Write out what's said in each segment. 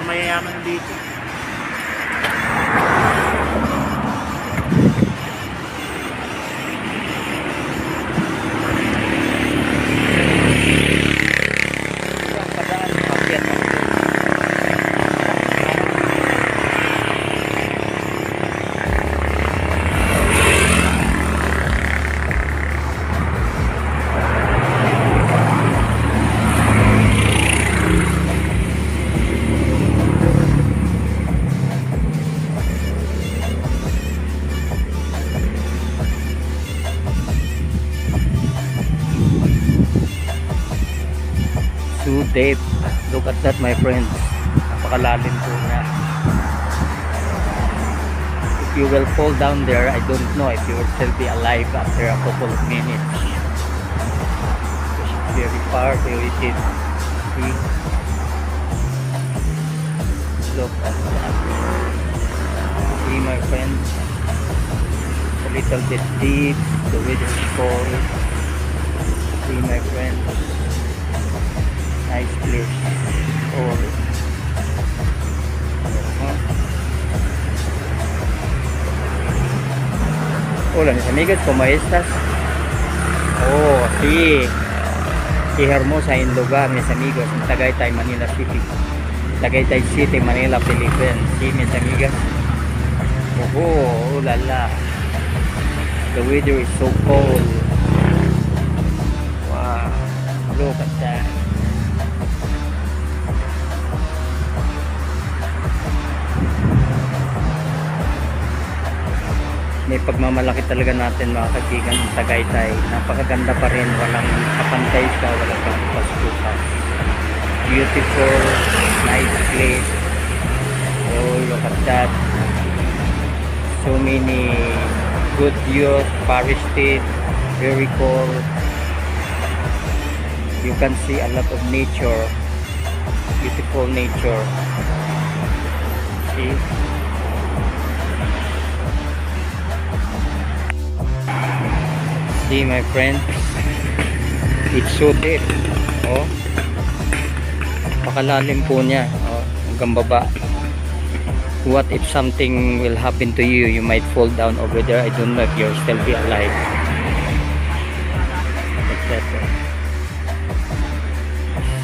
Mayayaman dito. So deep. Look at that, my friends. Napakalalim po niya. If you will fall down there, I don't know if you will still be alive after a couple of minutes. It's very far, very deep. See? Look at that. See, my friends? A little bit deep. The weather is cold. See, my friends? Nice place. Oh. Hola mis amigas, ¿cómo estás? Oh, sí. Qué hermosa en lugar, mis amigos, en Tagaytay, Manila City. Tagaytay City, Manila, Philippines. Sí, mis amigas. Oh, la la. The weather is so cold. Wow. Look at that. May pagmamalaki talaga natin mga kaibigan ng Tagaytay. Napakaganda pa rin, walang kapantay siya, walang pagpupas-pupas. Beautiful, nice place. Oh, look at that. So many good views, forested, very cool. You can see a lot of nature, beautiful nature. See? See, my friend, it's so deep. Oh, pakalalim po niya. Oh, hanggang baba. What if something will happen to you? You might fall down over there. I don't know if you'll still be alive.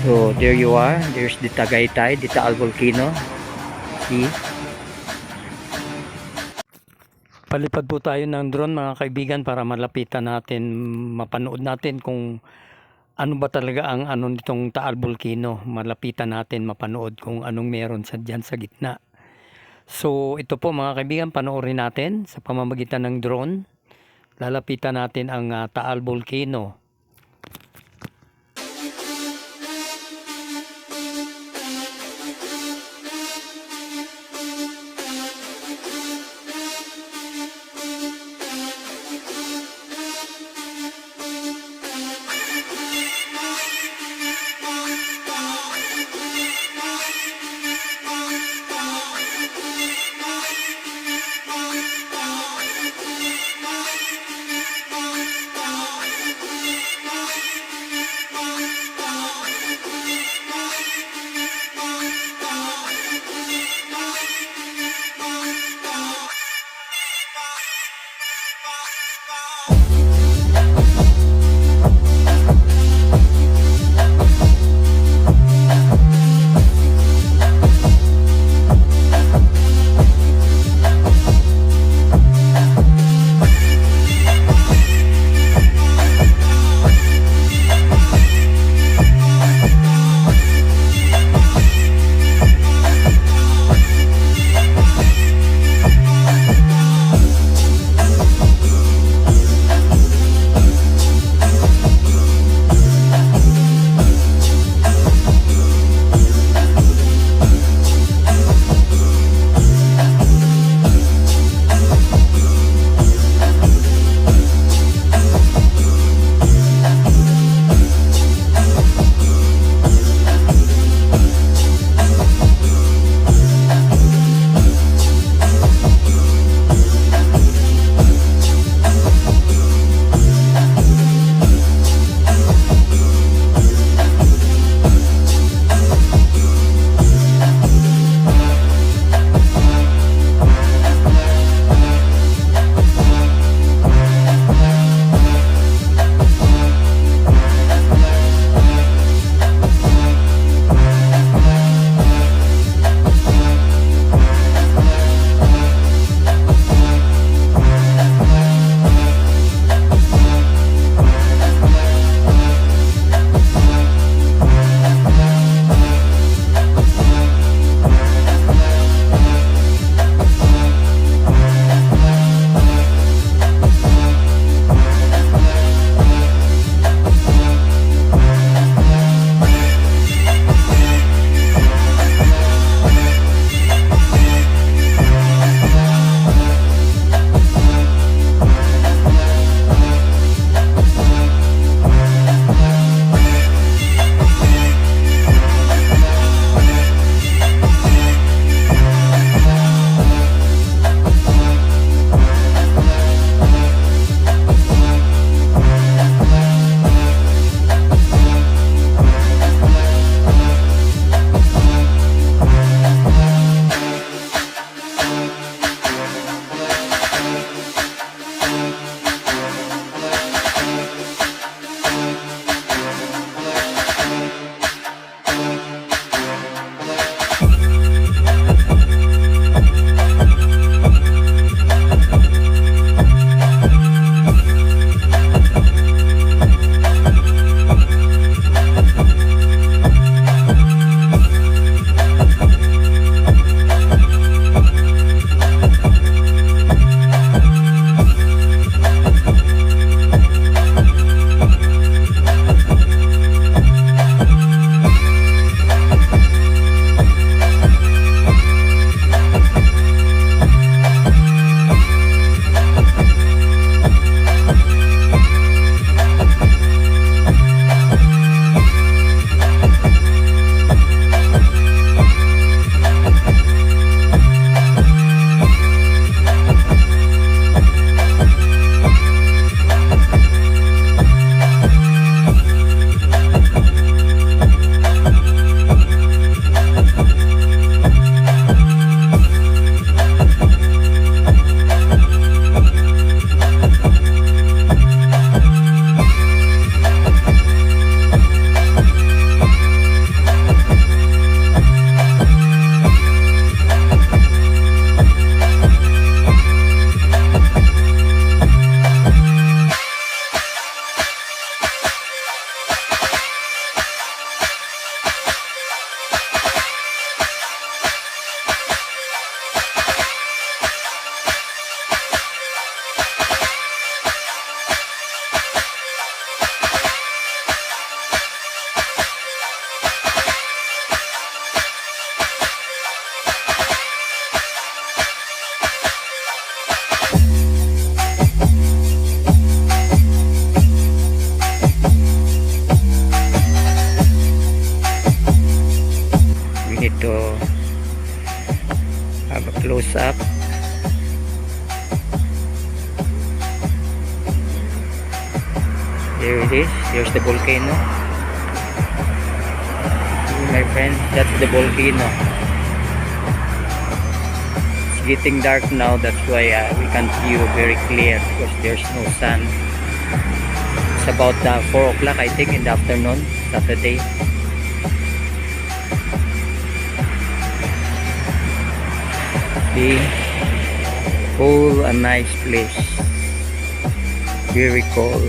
So there you are. There's the Tagaytay, the Taal Volcano. See? Palipad po tayo ng drone mga kaibigan para malapitan natin, mapanood natin kung ano ba talaga ang ano nitong Taal Volcano. Malapitan natin, mapanood kung anong meron sa dyan sa gitna. So ito po mga kaibigan, panoorin natin sa pamamagitan ng drone. Lalapitan natin ang Taal Volcano. There it is. Here's the volcano. My friend, that's the volcano. It's getting dark now, that's why we can't view very clear because there's no sun. It's about 4 o'clock, I think, in the afternoon, Saturday. See, cool, a nice place. Very cool.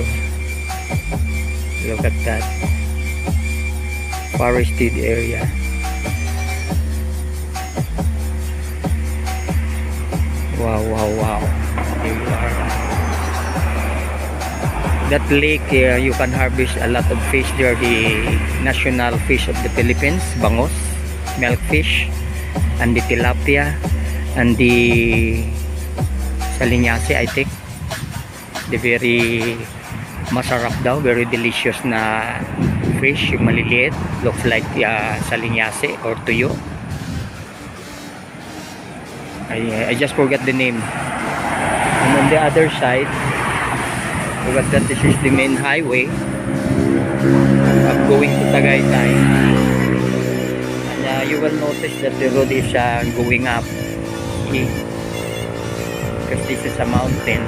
Look at that. Forested area. Wow, wow, wow. There you are. That lake, you can harvest a lot of fish. They are the national fish of the Philippines. Bangos, milkfish, and the tilapia, and the salinyase, I think. The very masarap daw, very delicious na fish, yung maliliit, looks like salinyase or tuyo. I just forgot the name. And on the other side, forgot that this is the main highway of going to Tagaytay. And you will notice that the road is going up. See? Because this is a mountain.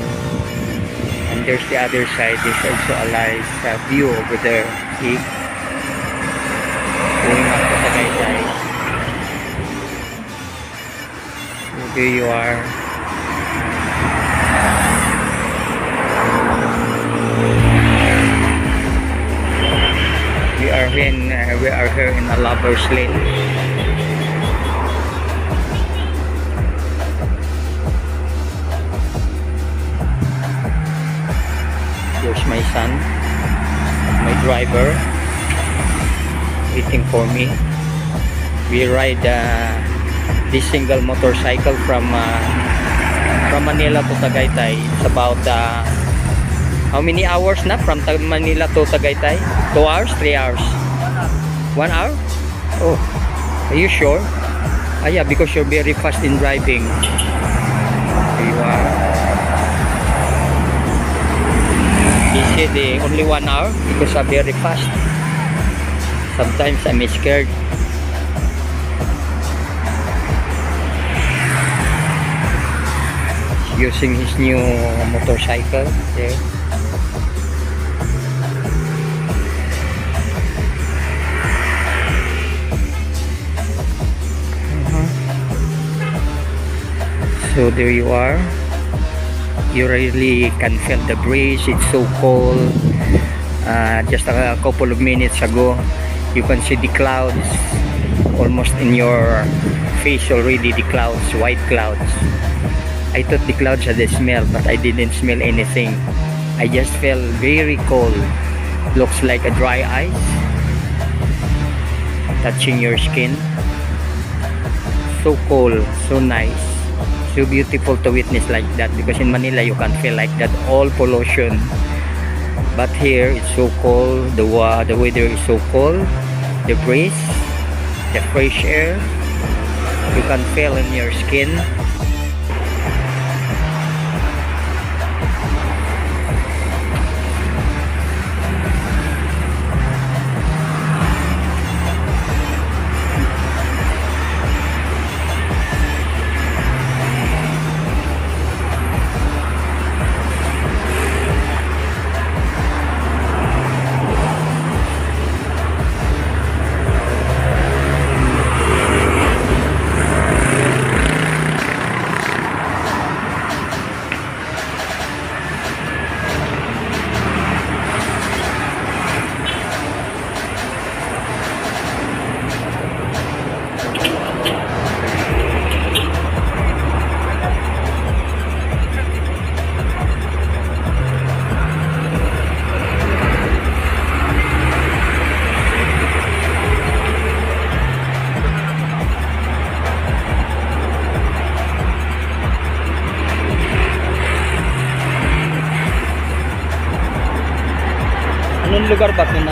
And there's the other side. There's also a nice view over there. See? Going up to Tagaytay. So there you are. We are here in a lover's lane. Here's my son, my driver, waiting for me. We ride this single motorcycle from Manila to Tagaytay. It's about how many hours na from Manila to Tagaytay? 2 hours? 3 hours? 1 hour? Oh, are you sure? Yeah, because you're very fast in driving. There you are. He said only 1 hour because I'm very fast. Sometimes I'm scared. He's using his new motorcycle there. So there you are. You really can feel the breeze. It's so cold. Just a couple of minutes ago, you can see the clouds almost in your face already. The clouds, white clouds. I thought the clouds had a smell, but I didn't smell anything. I just felt very cold. Looks like a dry ice touching your skin. So cold, so nice. So beautiful to witness like that, because in Manila you can feel like that, all pollution, but here it's so cold. The weather is so cold, the breeze, the fresh air, you can feel in your skin. Anong lugar ba ito na?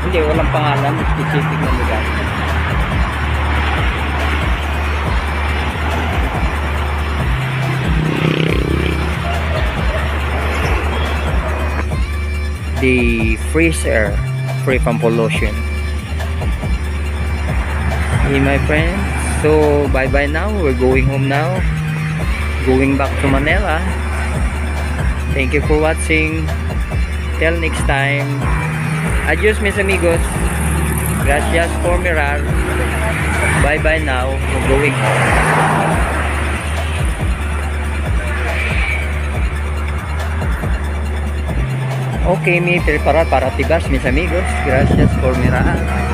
Hindi, walang pangalan, specific na lugar. the fresh air, free from pollution. Hey my friends, so bye bye now. We're going home now, going back to Manila. Thank you for watching. Till next time. Adios mis amigos. Gracias por mirar. Bye bye now. We're going home. Okay, me preparar para tibas mis amigos. Gracias por mirar.